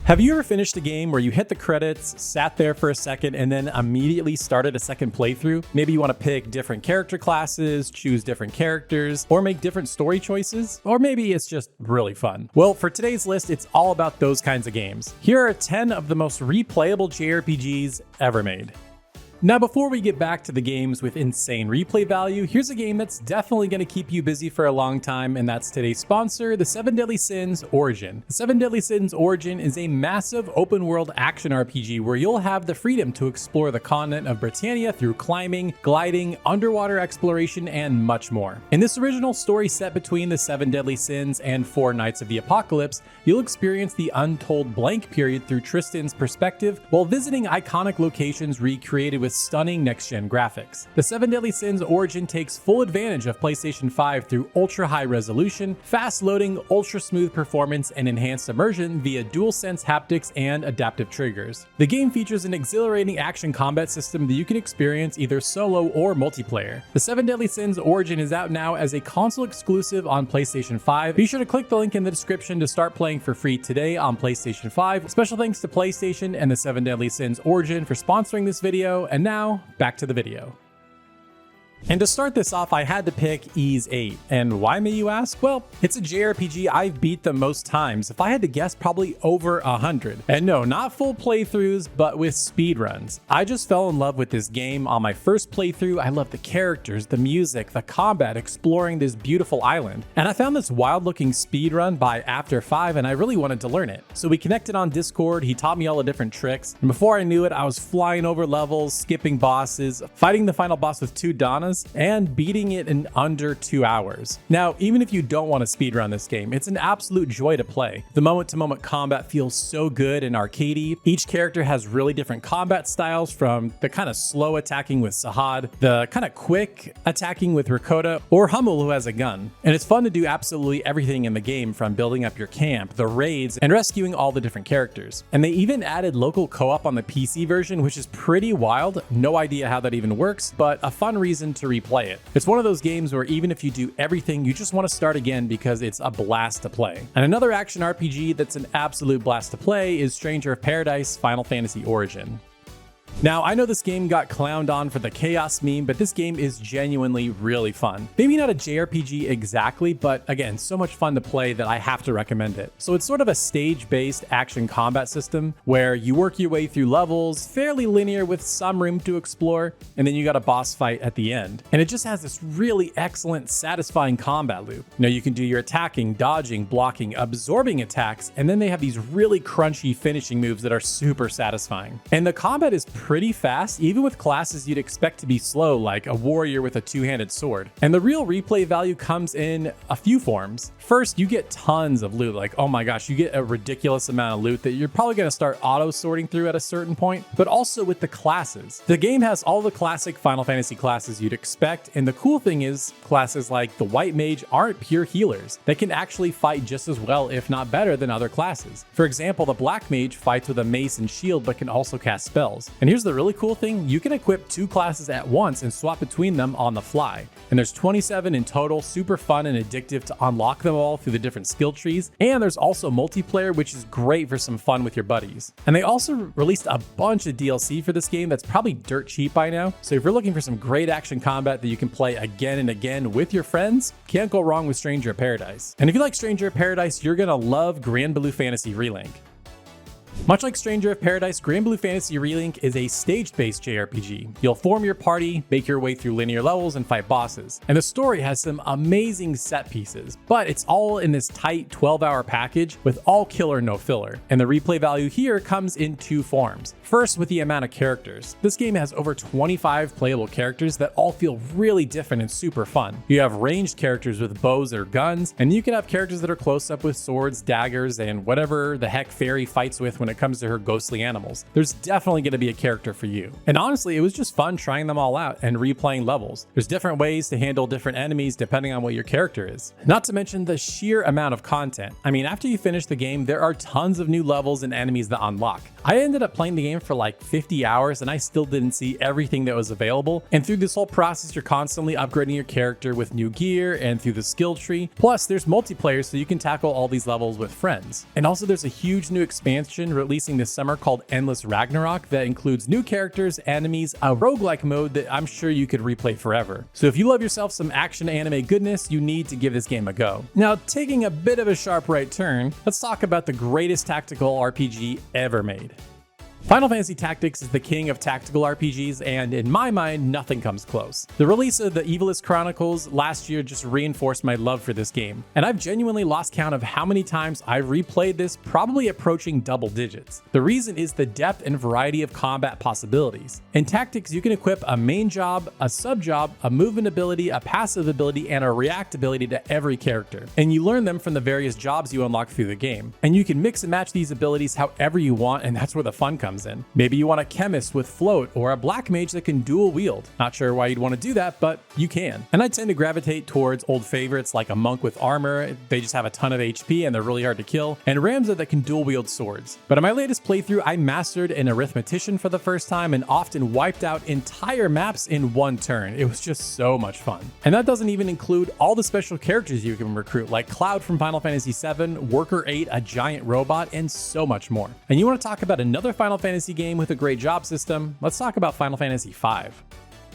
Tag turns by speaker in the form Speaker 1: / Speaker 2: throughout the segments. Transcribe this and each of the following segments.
Speaker 1: Have you ever finished a game where you hit the credits, sat there for a second, and then immediately started a second playthrough? Maybe you want to pick different character classes, choose different characters, or make different story choices? Or maybe it's just really fun. Well, for today's list, it's all about those kinds of games. Here are 10 of the most replayable JRPGs ever made. Now, before we get back to the games with insane replay value, here's a game that's definitely going to keep you busy for a long time, and that's today's sponsor, The 7 Deadly Sins Origin. The 7 Deadly Sins Origin is a massive open-world action RPG where you'll have the freedom to explore the continent of Britannia through climbing, gliding, underwater exploration, and much more. In this original story set between the 7 Deadly Sins and 4 Nights of the Apocalypse, you'll experience the untold blank period through Tristan's perspective while visiting iconic locations recreated with stunning next-gen graphics. The 7 Deadly Sins Origin takes full advantage of PlayStation 5 through ultra-high resolution, fast-loading, ultra-smooth performance, and enhanced immersion via DualSense haptics and adaptive triggers. The game features an exhilarating action combat system that you can experience either solo or multiplayer. The 7 Deadly Sins Origin is out now as a console exclusive on PlayStation 5. Be sure to click the link in the description to start playing for free today on PlayStation 5. Special thanks to PlayStation and the 7 Deadly Sins Origin for sponsoring this video, and now, back to the video. And to start this off, I had to pick Ys 8. And why, may you ask? Well, it's a JRPG I've beat the most times. If I had to guess, probably over 100. And no, not full playthroughs, but with speedruns. I just fell in love with this game on my first playthrough. I loved the characters, the music, the combat, exploring this beautiful island. And I found this wild-looking speedrun by After5, and I really wanted to learn it. So we connected on Discord, he taught me all the different tricks, and before I knew it, I was flying over levels, skipping bosses, fighting the final boss with 2 Donnas, and beating it in under 2 hours. Now, even if you don't want to speedrun this game, it's an absolute joy to play. The moment-to-moment combat feels so good and arcadey. Each character has really different combat styles, from the kind of slow attacking with Sahad, the kind of quick attacking with Rakota, or Hummel, who has a gun. And it's fun to do absolutely everything in the game, from building up your camp, the raids, and rescuing all the different characters. And they even added local co-op on the PC version, which is pretty wild. No idea how that even works, but a fun reason to replay it. It's one of those games where even if you do everything, you just want to start again because it's a blast to play. And another action RPG that's an absolute blast to play is Stranger of Paradise Final Fantasy Origin. Now, I know this game got clowned on for the chaos meme, but this game is genuinely really fun. Maybe not a JRPG exactly, but again, so much fun to play that I have to recommend it. So it's sort of a stage-based action combat system where you work your way through levels, fairly linear with some room to explore, and then you got a boss fight at the end. And it just has this really excellent, satisfying combat loop. You know, you can do your attacking, dodging, blocking, absorbing attacks, and then they have these really crunchy finishing moves that are super satisfying. And the combat is pretty fast, even with classes you'd expect to be slow, like a warrior with a 2-handed sword. And the real replay value comes in a few forms. First, you get tons of loot, like, oh my gosh, you get a ridiculous amount of loot that you're probably going to start auto-sorting through at a certain point, but also with the classes. The game has all the classic Final Fantasy classes you'd expect, and the cool thing is, classes like the White Mage aren't pure healers. They can actually fight just as well, if not better, than other classes. For example, the Black Mage fights with a mace and shield, but can also cast spells. And here's the really cool thing, you can equip 2 classes at once and swap between them on the fly. And there's 27 in total, super fun and addictive to unlock them all through the different skill trees. And there's also multiplayer, which is great for some fun with your buddies. And they also released a bunch of DLC for this game that's probably dirt cheap by now. So if you're looking for some great action combat that you can play again and again with your friends, can't go wrong with Stranger of Paradise. And if you like Stranger of Paradise, you're gonna love Grand Blue Fantasy Relink. Much like Stranger of Paradise, Grand Blue Fantasy Relink is a stage-based JRPG. You'll form your party, make your way through linear levels, and fight bosses. And the story has some amazing set pieces, but it's all in this tight 12-hour package with all killer, no filler. And the replay value here comes in 2 forms. First, with the amount of characters. This game has over 25 playable characters that all feel really different and super fun. You have ranged characters with bows or guns, and you can have characters that are close up with swords, daggers, and whatever the heck Fairy fights with when it comes to her ghostly animals. There's definitely going to be a character for you. And honestly, it was just fun trying them all out and replaying levels. There's different ways to handle different enemies depending on what your character is. Not to mention the sheer amount of content. I mean, after you finish the game, there are tons of new levels and enemies that unlock. I ended up playing the game for like 50 hours and I still didn't see everything that was available. And through this whole process, you're constantly upgrading your character with new gear and through the skill tree. Plus, there's multiplayer, so you can tackle all these levels with friends. And also, there's a huge new expansion releasing this summer called Endless Ragnarok that includes new characters, enemies, a roguelike mode that I'm sure you could replay forever. So if you love yourself some action anime goodness, you need to give this game a go. Now, taking a bit of a sharp right turn, let's talk about the greatest tactical RPG ever made. Final Fantasy Tactics is the king of tactical RPGs, and in my mind, nothing comes close. The release of the Evilist Chronicles last year just reinforced my love for this game, and I've genuinely lost count of how many times I've replayed this, probably approaching double digits. The reason is the depth and variety of combat possibilities. In Tactics, you can equip a main job, a sub job, a movement ability, a passive ability, and a react ability to every character, and you learn them from the various jobs you unlock through the game. And you can mix and match these abilities however you want, and that's where the fun comes in. Maybe you want a chemist with float or a black mage that can dual wield. Not sure why you'd want to do that, but you can. And I tend to gravitate towards old favorites like a monk with armor. They just have a ton of HP and they're really hard to kill, and Ramza that can dual wield swords. But in my latest playthrough, I mastered an arithmetician for the first time and often wiped out entire maps in one turn. It was just so much fun. And that doesn't even include all the special characters you can recruit, like Cloud from Final Fantasy VII, Worker 8, a giant robot, and so much more. And you want to talk about another Final Fantasy game with a great job system? Let's talk about Final Fantasy V.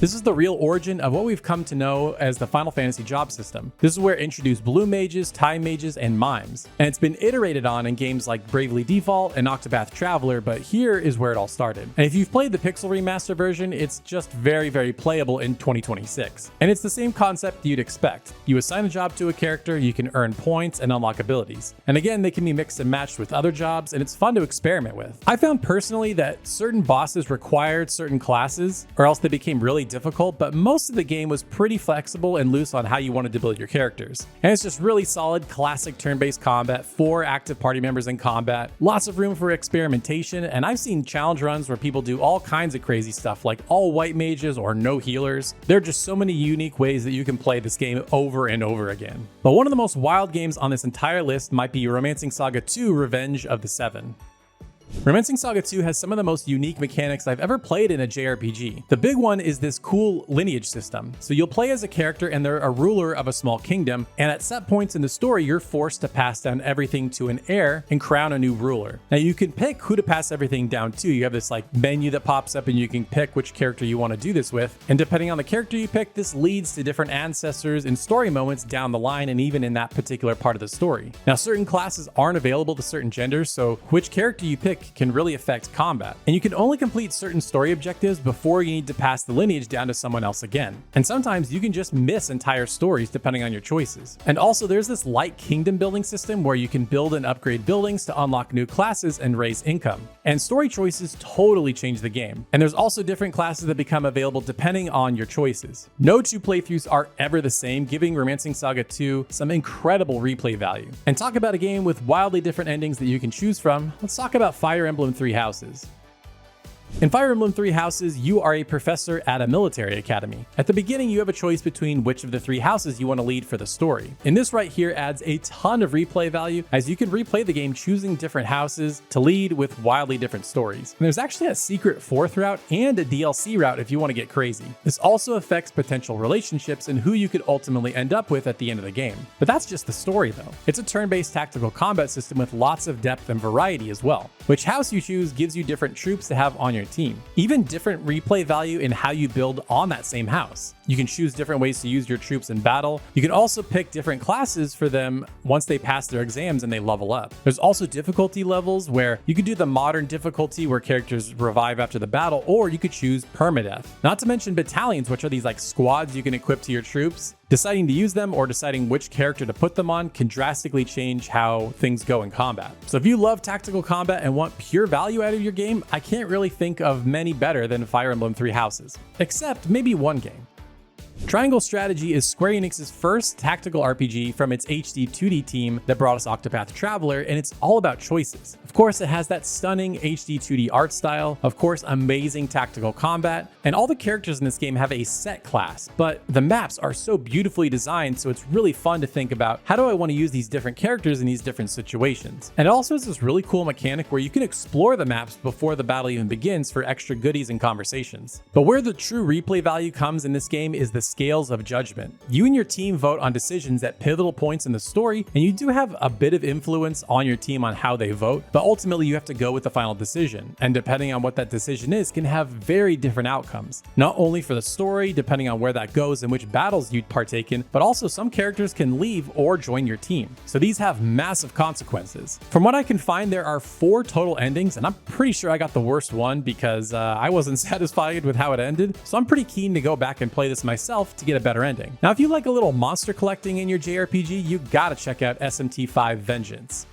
Speaker 1: This is the real origin of what we've come to know as the Final Fantasy job system. This is where it introduced blue mages, time mages, and mimes. And it's been iterated on in games like Bravely Default and Octopath Traveler, but here is where it all started. And if you've played the Pixel Remaster version, it's just very, very playable in 2026. And it's the same concept you'd expect. You assign a job to a character, you can earn points and unlock abilities. And again, they can be mixed and matched with other jobs, and it's fun to experiment with. I found personally that certain bosses required certain classes, or else they became really difficult, but most of the game was pretty flexible and loose on how you wanted to build your characters. And it's just really solid, classic turn-based combat, 4 active party members in combat, lots of room for experimentation, and I've seen challenge runs where people do all kinds of crazy stuff like all white mages or no healers. There are just so many unique ways that you can play this game over and over again. But one of the most wild games on this entire list might be Romancing Saga 2: Revenge of the Seven. Romancing Saga 2 has some of the most unique mechanics I've ever played in a JRPG. The big one is this cool lineage system. So you'll play as a character and they're a ruler of a small kingdom, and at set points in the story, you're forced to pass down everything to an heir and crown a new ruler. Now you can pick who to pass everything down to. You have this like menu that pops up and you can pick which character you want to do this with. And depending on the character you pick, this leads to different ancestors and story moments down the line and even in that particular part of the story. Now certain classes aren't available to certain genders, so which character you pick can really affect combat. And you can only complete certain story objectives before you need to pass the lineage down to someone else again. And sometimes you can just miss entire stories depending on your choices. And also there's this light kingdom building system where you can build and upgrade buildings to unlock new classes and raise income. And story choices totally change the game. And there's also different classes that become available depending on your choices. No two playthroughs are ever the same, giving Romancing Saga 2 some incredible replay value. And talk about a game with wildly different endings that you can choose from, let's talk about Fire Emblem Three Houses. In Fire Emblem Three Houses, you are a professor at a military academy. At the beginning, you have a choice between which of the 3 houses you want to lead for the story. And this right here adds a ton of replay value, as you can replay the game choosing different houses to lead with wildly different stories. And there's actually a secret 4th route and a DLC route if you want to get crazy. This also affects potential relationships and who you could ultimately end up with at the end of the game. But that's just the story though. It's a turn-based tactical combat system with lots of depth and variety as well. Which house you choose gives you different troops to have on your team. Even different replay value in how you build on that same house. You can choose different ways to use your troops in battle. You can also pick different classes for them once they pass their exams and they level up. There's also difficulty levels where you could do the modern difficulty where characters revive after the battle, or you could choose permadeath. Not to mention battalions, which are these like squads you can equip to your troops. Deciding to use them or deciding which character to put them on can drastically change how things go in combat. So if you love tactical combat and want pure value out of your game, I can't really think of many better than Fire Emblem Three Houses. Except maybe one game. Triangle Strategy is Square Enix's first tactical RPG from its HD 2D team that brought us Octopath Traveler, and it's all about choices. Of course, it has that stunning HD 2D art style, of course, amazing tactical combat, and all the characters in this game have a set class, but the maps are so beautifully designed, so it's really fun to think about how do I want to use these different characters in these different situations. And it also has this really cool mechanic where you can explore the maps before the battle even begins for extra goodies and conversations. But where the true replay value comes in this game is the scales of judgment. You and your team vote on decisions at pivotal points in the story, and you do have a bit of influence on your team on how they vote, but ultimately you have to go with the final decision. And depending on what that decision is, can have very different outcomes. Not only for the story, depending on where that goes and which battles you partake in, but also some characters can leave or join your team. So these have massive consequences. From what I can find, there are 4 total endings, and I'm pretty sure I got the worst one because I wasn't satisfied with how it ended. So I'm pretty keen to go back and play this myself to get a better ending. Now, if you like a little monster collecting in your JRPG, you gotta check out SMT5 Vengeance.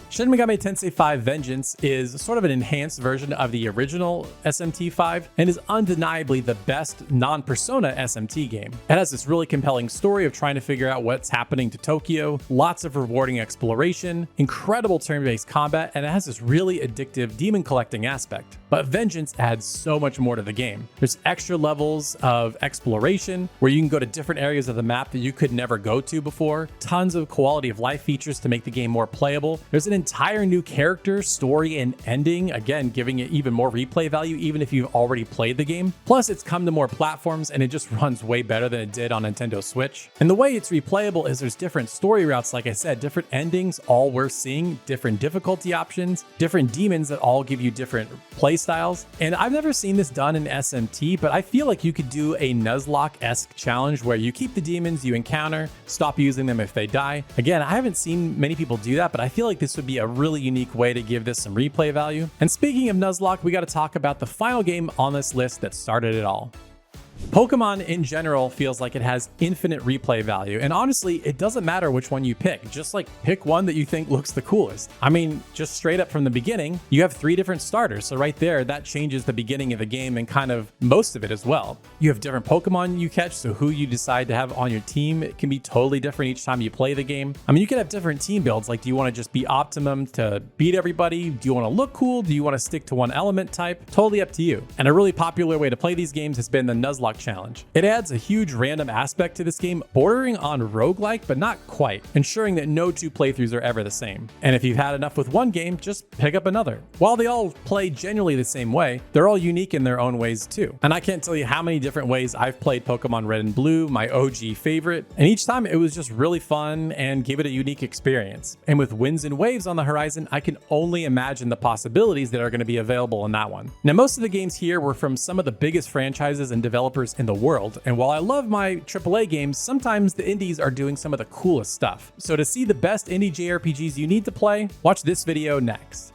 Speaker 1: Shin Megami Tensei 5 Vengeance is sort of an enhanced version of the original SMT5 and is undeniably the best non-Persona SMT game. It has this really compelling story of trying to figure out what's happening to Tokyo, lots of rewarding exploration, incredible turn-based combat, and it has this really addictive demon collecting aspect. But Vengeance adds so much more to the game. There's extra levels of exploration where you can go to different areas of the map that you could never go to before, tons of quality of life features to make the game more playable. There's an entire new character, story, and ending, again, giving it even more replay value even if you've already played the game. Plus, it's come to more platforms and it just runs way better than it did on Nintendo Switch. And the way it's replayable is there's different story routes, like I said, different endings, all worth seeing, different difficulty options, different demons that all give you different play styles. And I've never seen this done in SMT, but I feel like you could do a Nuzlocke-esque challenge where you keep the demons you encounter, stop using them if they die. Again, I haven't seen many people do that, but I feel like this would be a really unique way to give this some replay value. And speaking of Nuzlocke, we got to talk about the final game on this list that started it all. Pokemon in general feels like it has infinite replay value, and honestly, it doesn't matter which one you pick, just like pick one that you think looks the coolest. I mean, just straight up from the beginning, you have 3 different starters, so right there, that changes the beginning of the game and kind of most of it as well. You have different Pokemon you catch, so who you decide to have on your team, it can be totally different each time you play the game. I mean, you can have different team builds, like do you want to just be optimum to beat everybody? Do you want to look cool? Do you want to stick to one element type? Totally up to you. And a really popular way to play these games has been the Nuzlocke challenge. It adds a huge random aspect to this game, bordering on roguelike, but not quite, ensuring that no 2 playthroughs are ever the same. And if you've had enough with one game, just pick up another. While they all play generally the same way, they're all unique in their own ways too. And I can't tell you how many different ways I've played Pokemon Red and Blue, my OG favorite, and each time it was just really fun and gave it a unique experience. And with Winds and Waves on the horizon, I can only imagine the possibilities that are going to be available in that one. Now, most of the games here were from some of the biggest franchises and developers in the world, and while I love my AAA games, sometimes the indies are doing some of the coolest stuff. So to see the best indie JRPGs you need to play, watch this video next.